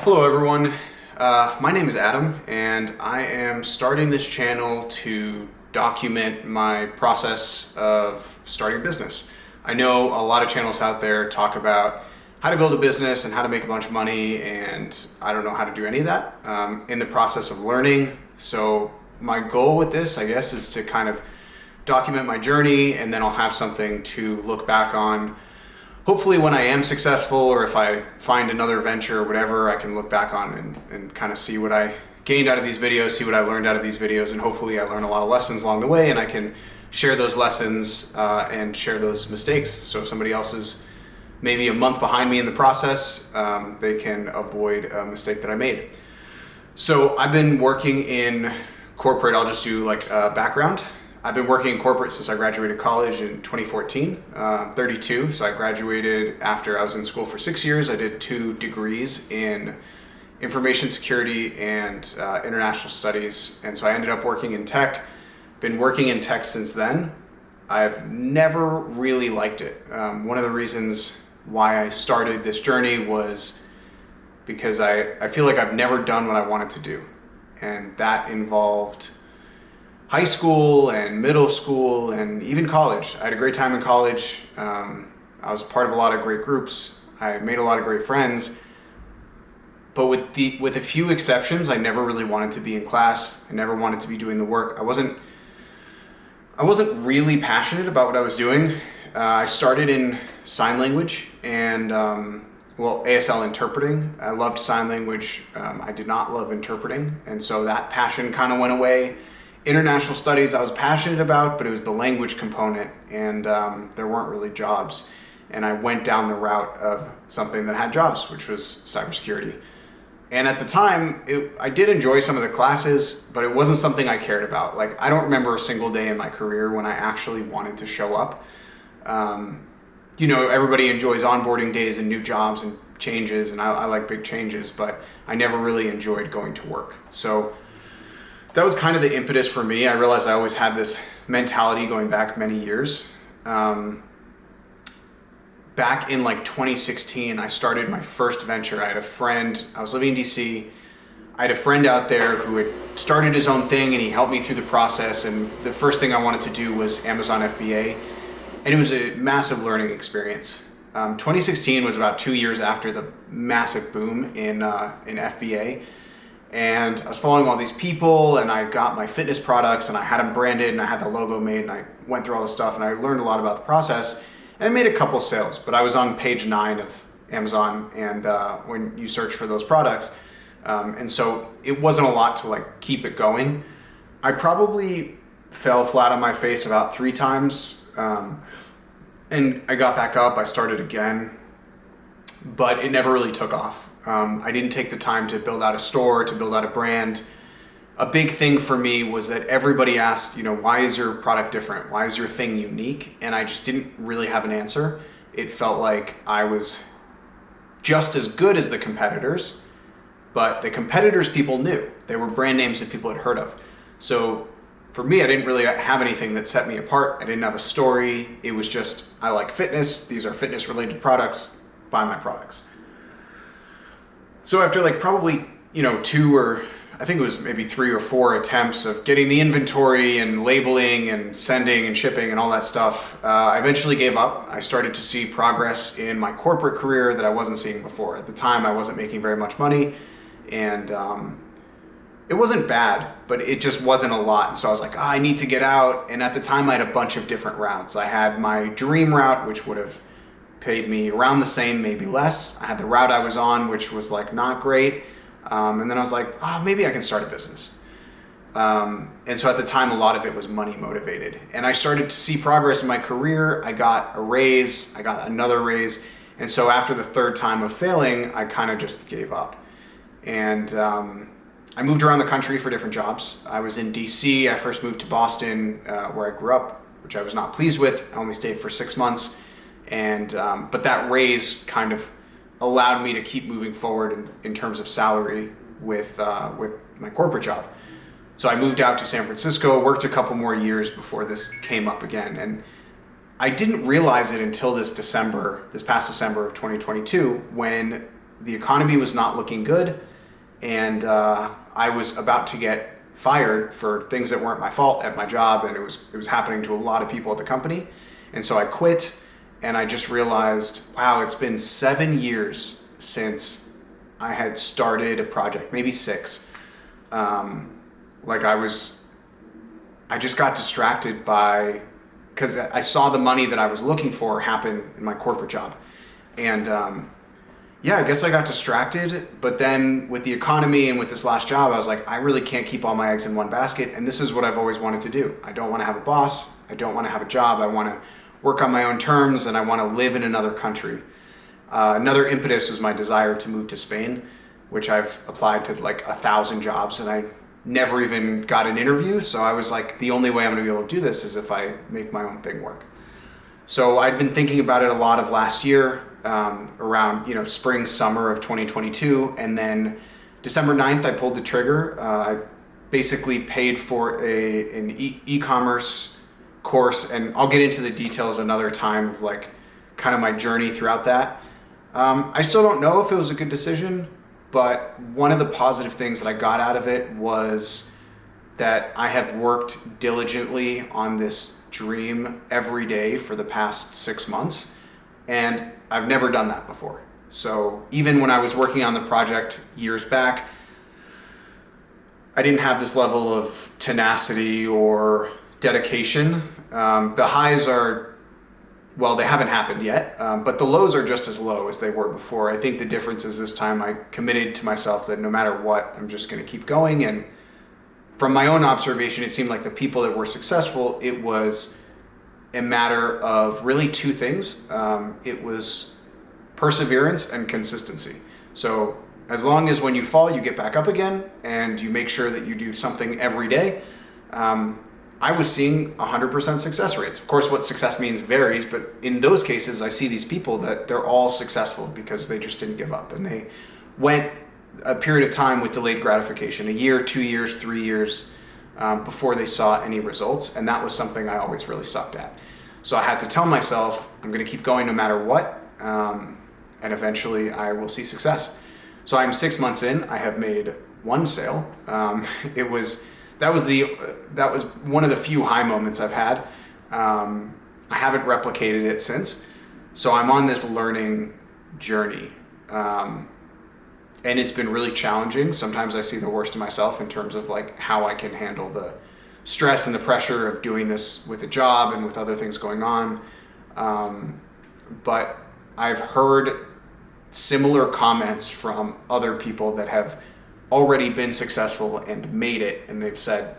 Hello everyone, my name is Adam and I am starting this channel to document my process of starting a business. I know a lot of channels out there talk about how to build a business and how to make a bunch of money, and I don't know how to do any of that in the process of learning. So my goal with this, I guess, is to kind of document my journey, and then I'll have something to look back on. Hopefully when I am successful, or if I find another venture or whatever, I can look back on and kind of see what I gained out of these videos, see what I learned out of these videos, and hopefully I learn a lot of lessons along the way and I can share those lessons and share those mistakes. So if somebody else is maybe a month behind me in the process, they can avoid a mistake that I made. So I've been working in corporate. I'll just do like a background. I've been working in corporate since I graduated college in 2014. I'm 32, so I graduated after I was in school for 6 years. I did 2 degrees in information security and international studies, and so I ended up working in tech. Been working in tech since then. I've never really liked it. One of the reasons why I started this journey was because I feel like I've never done what I wanted to do, and that involved high school and middle school and even college. I had a great time in college. I was part of a lot of great groups. I made a lot of great friends. But with a few exceptions, I never really wanted to be in class. I never wanted to be doing the work. I wasn't really passionate about what I was doing. I started in sign language and ASL interpreting. I loved sign language. I did not love interpreting, and so that passion kind of went away. International studies I was passionate about, but it was the language component, and there weren't really jobs. And I went down the route of something that had jobs, which was cybersecurity. And at the time, I did enjoy some of the classes, but it wasn't something I cared about. Like, I don't remember a single day in my career when I actually wanted to show up. Everybody enjoys onboarding days and new jobs and changes, and I like big changes, but I never really enjoyed going to work. So that was kind of the impetus for me. I realized I always had this mentality going back many years. Back in like 2016, I started my first venture. I had a friend, I was living in DC. I had a friend out there who had started his own thing, and he helped me through the process. And the first thing I wanted to do was Amazon FBA. And it was a massive learning experience. 2016 was about 2 years after the massive boom in FBA. And I was following all these people, and I got my fitness products, and I had them branded, and I had the logo made, and I went through all this stuff, and I learned a lot about the process. And I made a couple sales, but I was on page 9 of Amazon, and when you search for those products. And so it wasn't a lot to like keep it going. I probably fell flat on my face about 3 times, and I got back up, I started again, but it never really took off. I didn't take the time to build out a store, to build out a brand. A big thing for me was that everybody asked, why is your product different? Why is your thing unique? And I just didn't really have an answer. It felt like I was just as good as the competitors, but the competitors people knew. They were brand names that people had heard of. So for me, I didn't really have anything that set me apart. I didn't have a story. It was just, I like fitness. These are fitness related products. Buy my products. So after like probably, 2 or I think it was maybe 3 or 4 attempts of getting the inventory and labeling and sending and shipping and all that stuff, I eventually gave up. I started to see progress in my corporate career that I wasn't seeing before. At the time, I wasn't making very much money, and it wasn't bad, but it just wasn't a lot. And so I was like, I need to get out. And at the time, I had a bunch of different routes. I had my dream route, which would have paid me around the same, maybe less. I had the route I was on, which was like not great. And then I was like, maybe I can start a business. And so at the time, a lot of it was money motivated. And I started to see progress in my career. I got a raise, I got another raise. And so after the 3rd time of failing, I kind of just gave up. And I moved around the country for different jobs. I was in DC. I first moved to Boston, where I grew up, which I was not pleased with. I only stayed for 6 months. And but that raise kind of allowed me to keep moving forward in terms of salary with my corporate job. So I moved out to San Francisco, worked a couple more years before this came up again. And I didn't realize it until this past December of 2022, when the economy was not looking good, and I was about to get fired for things that weren't my fault at my job, and it was happening to a lot of people at the company. And so I quit, and I just realized, wow, it's been 7 years since I had started a project, maybe 6. I just got distracted because I saw the money that I was looking for happen in my corporate job. And I guess I got distracted, but then with the economy and with this last job, I was like, I really can't keep all my eggs in one basket. And this is what I've always wanted to do. I don't want to have a boss. I don't want to have a job. I want to work on my own terms, and I want to live in another country. Another impetus was my desire to move to Spain, which I've applied to like 1,000 jobs, and I never even got an interview. So I was like, the only way I'm going to be able to do this is if I make my own thing work. So I'd been thinking about it a lot of last year, around spring, summer of 2022, and then December 9th, I pulled the trigger. I basically paid for an e-commerce course, and I'll get into the details another time of like kind of my journey throughout that. I still don't know if it was a good decision, but one of the positive things that I got out of it was that I have worked diligently on this dream every day for the past 6 months, and I've never done that before. So even when I was working on the project years back, I didn't have this level of tenacity or dedication. The highs they haven't happened yet, but the lows are just as low as they were before. I think the difference is this time I committed to myself that no matter what, I'm just going to keep going. And from my own observation, it seemed like the people that were successful, it was a matter of really 2 things. It was perseverance and consistency. So as long as when you fall, you get back up again and you make sure that you do something every day, I was seeing 100% success rates. Of course, what success means varies, but in those cases, I see these people that they're all successful because they just didn't give up, and they went a period of time with delayed gratification, 1 year, 2 years, 3 years, before they saw any results. And that was something I always really sucked at. So I had to tell myself, I'm going to keep going no matter what, and eventually I will see success. So I'm 6 months in. I have made 1 sale. That was one of the few high moments I've had. I haven't replicated it since. So I'm on this learning journey. And it's been really challenging. Sometimes I see the worst of myself in terms of like how I can handle the stress and the pressure of doing this with a job and with other things going on. But I've heard similar comments from other people that have already been successful and made it, and they've said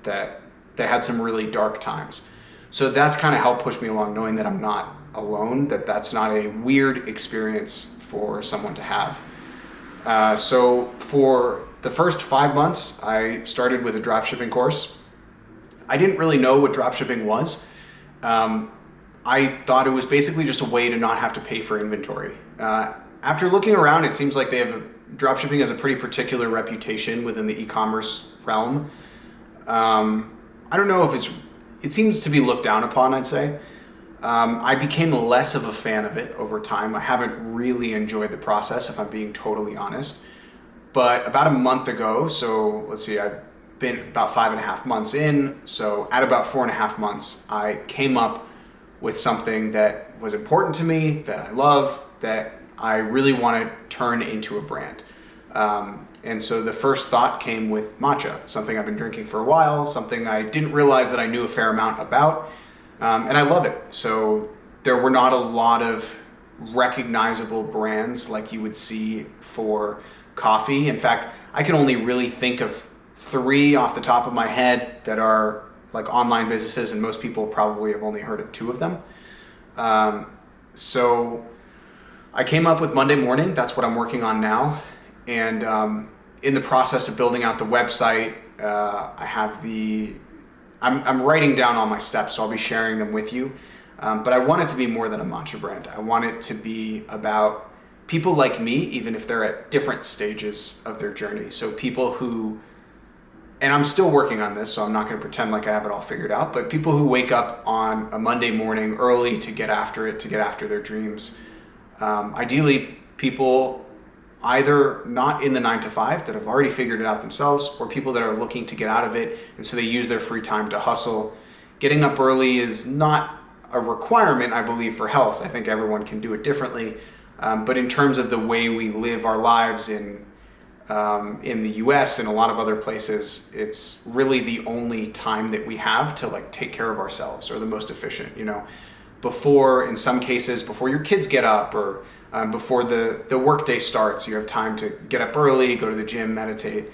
that they had some really dark times. So that's kind of helped push me along, knowing that I'm not alone, that's not a weird experience for someone to have. So for the first 5 months, I started with a dropshipping course. I didn't really know what dropshipping was. I thought it was basically just a way to not have to pay for inventory. After looking around, it seems like dropshipping has a pretty particular reputation within the e-commerce realm. I don't know if it seems to be looked down upon, I'd say. I became less of a fan of it over time. I haven't really enjoyed the process, if I'm being totally honest. But about a month ago, so let's see, I've been about 5.5 months in. So at about 4.5 months, I came up with something that was important to me, that I love, that I really want to turn into a brand. And so the first thought came with matcha, something I've been drinking for a while, something I didn't realize that I knew a fair amount about, and I love it. So there were not a lot of recognizable brands like you would see for coffee. In fact, I can only really think of 3 off the top of my head that are like online businesses, and most people probably have only heard of 2 of them. So I came up with Monday Morning. That's what I'm working on now. And in the process of building out the website, I'm writing down all my steps, so I'll be sharing them with you. But I want it to be more than a matcha brand. I want it to be about people like me, even if they're at different stages of their journey. So people who, and I'm still working on this, so I'm not going to pretend like I have it all figured out, but people who wake up on a Monday morning early to get after it, to get after their dreams. Ideally, people either not in the 9 to 5 that have already figured it out themselves, or people that are looking to get out of it, and so they use their free time to hustle. Getting up early is not a requirement, I believe, for health. I think everyone can do it differently. But in terms of the way we live our lives in the US and a lot of other places, it's really the only time that we have to like take care of ourselves, or the most efficient, before, in some cases, before your kids get up, or before the workday starts, you have time to get up early, go to the gym, meditate.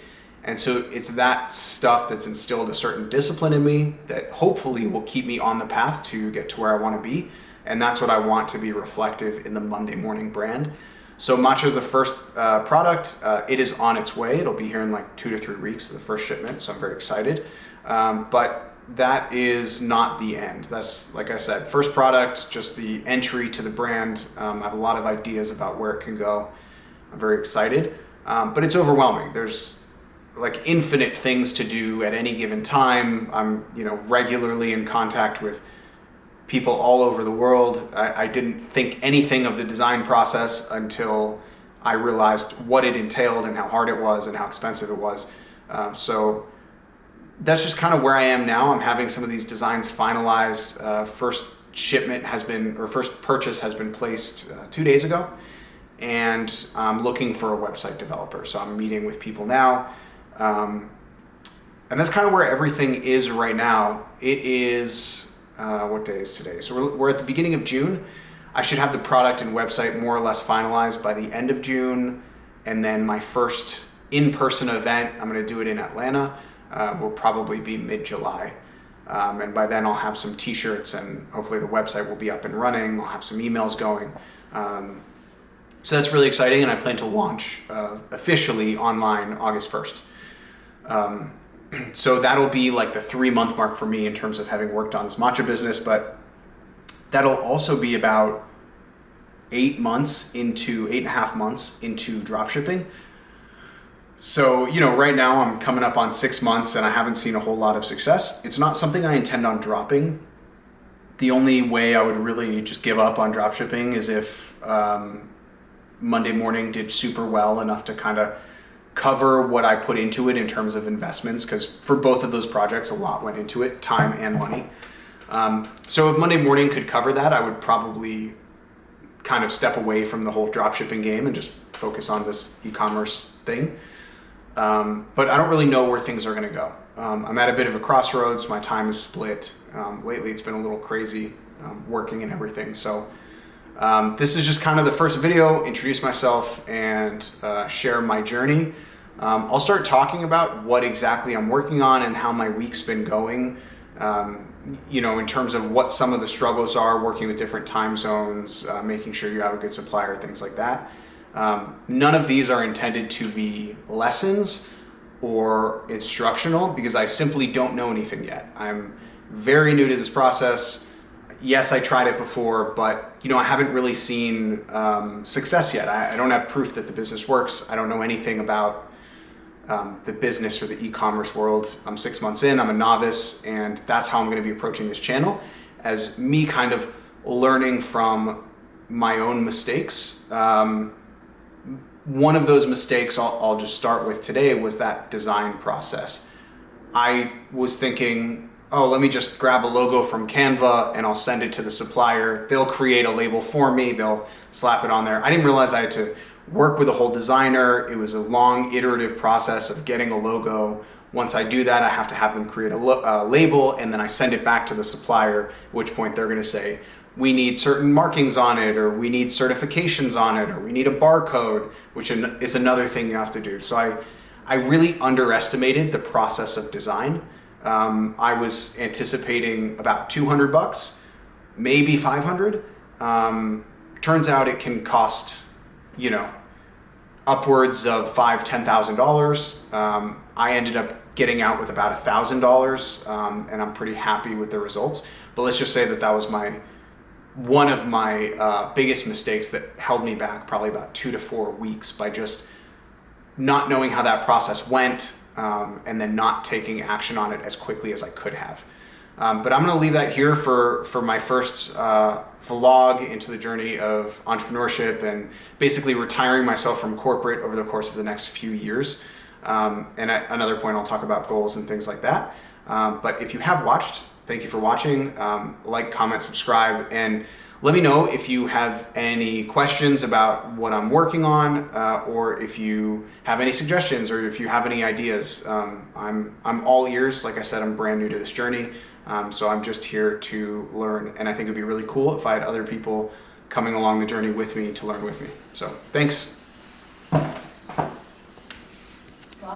And so it's that stuff that's instilled a certain discipline in me that hopefully will keep me on the path to get to where I want to be. And that's what I want to be reflective in the Monday morning brand. So Matcha is the first product. It is on its way. It'll be here in like 2 to 3 weeks, the first shipment. So I'm very excited. But that is not the end. That's, like I said, first product, just the entry to the brand. I have a lot of ideas about where it can go. I'm very excited, but it's overwhelming. There's like infinite things to do at any given time. I'm, regularly in contact with people all over the world. I didn't think anything of the design process until I realized what it entailed and how hard it was and how expensive it was. So that's just kind of where I am now. I'm having some of these designs finalized. First purchase has been placed 2 days ago, and I'm looking for a website developer. So I'm meeting with people now. And that's kind of where everything is right now. It is, what day is today? So we're at the beginning of June. I should have the product and website more or less finalized by the end of June. And then my first in-person event, I'm going to do it in Atlanta, will probably be mid-July. And by then I'll have some t-shirts, and hopefully the website will be up and running. I'll have some emails going. So that's really exciting, and I plan to launch officially online August 1st. So that'll be like the 3-month mark for me in terms of having worked on this matcha business, but that'll also be about 8.5 months into dropshipping. So, right now I'm coming up on 6 months and I haven't seen a whole lot of success. It's not something I intend on dropping. The only way I would really just give up on dropshipping is if Monday morning did super well enough to kind of cover what I put into it in terms of investments, because for both of those projects, a lot went into it, time and money. So if Monday morning could cover that, I would probably kind of step away from the whole dropshipping game and just focus on this e-commerce thing. But I don't really know where things are going to go. I'm at a bit of a crossroads. My time is split. Lately, it's been a little crazy working and everything. So this is just kind of the first video, introduce myself and share my journey. I'll start talking about what exactly I'm working on and how my week's been going, in terms of what some of the struggles are working with different time zones, making sure you have a good supplier, things like that. None of these are intended to be lessons or instructional, because I simply don't know anything yet. I'm very new to this process. Yes, I tried it before, but I haven't really seen success yet. I don't have proof that the business works. I don't know anything about the business or the e-commerce world. I'm 6 months in, I'm a novice, and that's how I'm going to be approaching this channel, as me kind of learning from my own mistakes. One of those mistakes I'll just start with today was that design process. I was thinking, let me just grab a logo from Canva and I'll send it to the supplier. They'll create a label for me. They'll slap it on there. I didn't realize I had to work with a whole designer. It was a long iterative process of getting a logo. Once I do that, I have to have them create a label, and then I send it back to the supplier, at which point they're going to say, we need certain markings on it, or we need certifications on it, or we need a barcode, which is another thing you have to do. So I really underestimated the process of design. I was anticipating about $200, maybe $500. Turns out it can cost, upwards of $5,000, $10,000. I ended up getting out with about $1,000, and I'm pretty happy with the results. But let's just say that was one of my biggest mistakes that held me back probably about 2 to 4 weeks, by just not knowing how that process went, and then not taking action on it as quickly as I could have. But I'm going to leave that here for my first vlog into the journey of entrepreneurship and basically retiring myself from corporate over the course of the next few years. And at another point, I'll talk about goals and things like that. But if you have watched, thank you for watching. Like, comment, subscribe, and let me know if you have any questions about what I'm working on, or if you have any suggestions, or if you have any ideas. I'm all ears. Like I said, I'm brand new to this journey, so I'm just here to learn. And I think it'd be really cool if I had other people coming along the journey with me to learn with me. So thanks.